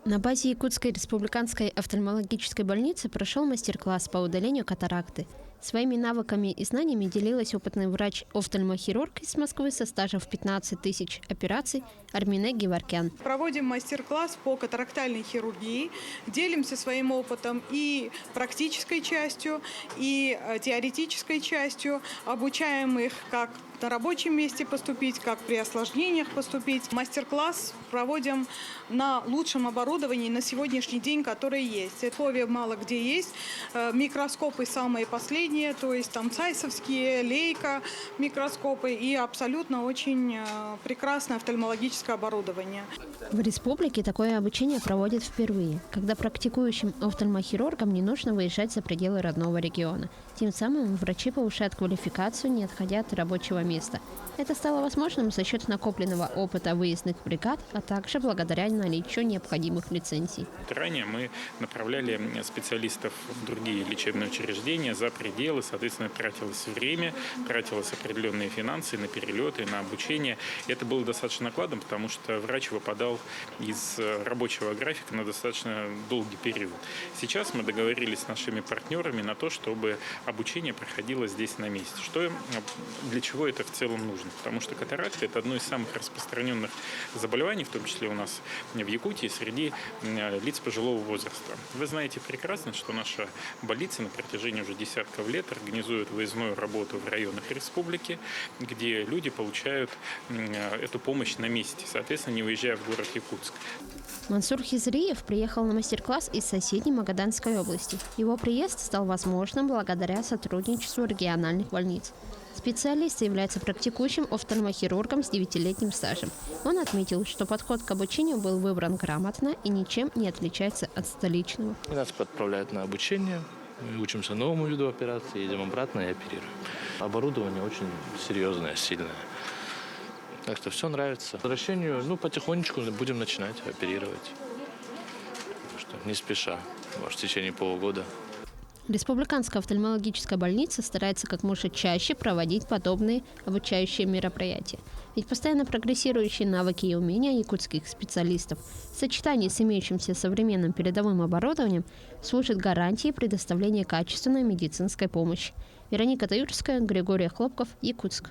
На базе Якутской республиканской офтальмологической больницы прошел мастер-класс по удалению катаракты. Своими навыками и знаниями делилась опытный врач-офтальмохирург из Москвы со стажем в 15 тысяч операций Армине Геворкян. Проводим мастер-класс по катарактальной хирургии, делимся своим опытом и практической частью, и теоретической частью, обучаем их, как на рабочем месте поступить, как при осложнениях поступить. Мастер-класс проводим на лучшем оборудовании на сегодняшний день, которое есть. Условия мало где есть. Микроскопы самые последние, то есть там цайсовские, лейка микроскопы и абсолютно очень прекрасное офтальмологическое оборудование. В республике такое обучение проводят впервые, когда практикующим офтальмохирургам не нужно выезжать за пределы родного региона. Тем самым врачи повышают квалификацию, не отходя от рабочего места. Это стало возможным за счет накопленного опыта выездных бригад, а также благодаря наличию необходимых лицензий. Ранее мы направляли специалистов в другие лечебные учреждения за пределы, соответственно, тратилось время, тратилось определенные финансы на перелеты, на обучение. И это было достаточно накладно, потому что врач выпадал из рабочего графика на достаточно долгий период. Сейчас мы договорились с нашими партнерами на то, чтобы обучение проходило здесь на месте. Для чего это в целом нужно? Потому что катаракта – это одно из самых распространенных заболеваний, в том числе у нас в Якутии, среди лиц пожилого возраста. Вы знаете прекрасно, что наша больница на протяжении уже десятков лет организует выездную работу в районах республики, где люди получают эту помощь на месте, соответственно, не уезжая в город Якутск. Мансур Хизриев приехал на мастер-класс из соседней Магаданской области. Его приезд стал возможным благодаря сотрудничеству региональных больниц. Специалист является практикующим офтальмохирургом с 9-летним стажем. Он отметил, что подход к обучению был выбран грамотно и ничем не отличается от столичного. Нас отправляют на обучение, мы учимся новому виду операции, едем обратно и оперируем. Оборудование очень серьезное, сильное. Так что все нравится. К возвращению, потихонечку будем начинать оперировать. Так что не спеша, может, в течение полугода. Республиканская офтальмологическая больница старается как можно чаще проводить подобные обучающие мероприятия. Ведь постоянно прогрессирующие навыки и умения якутских специалистов в сочетании с имеющимся современным передовым оборудованием служат гарантией предоставления качественной медицинской помощи. Вероника Таюрская, Григорий Хлопков, Якутск.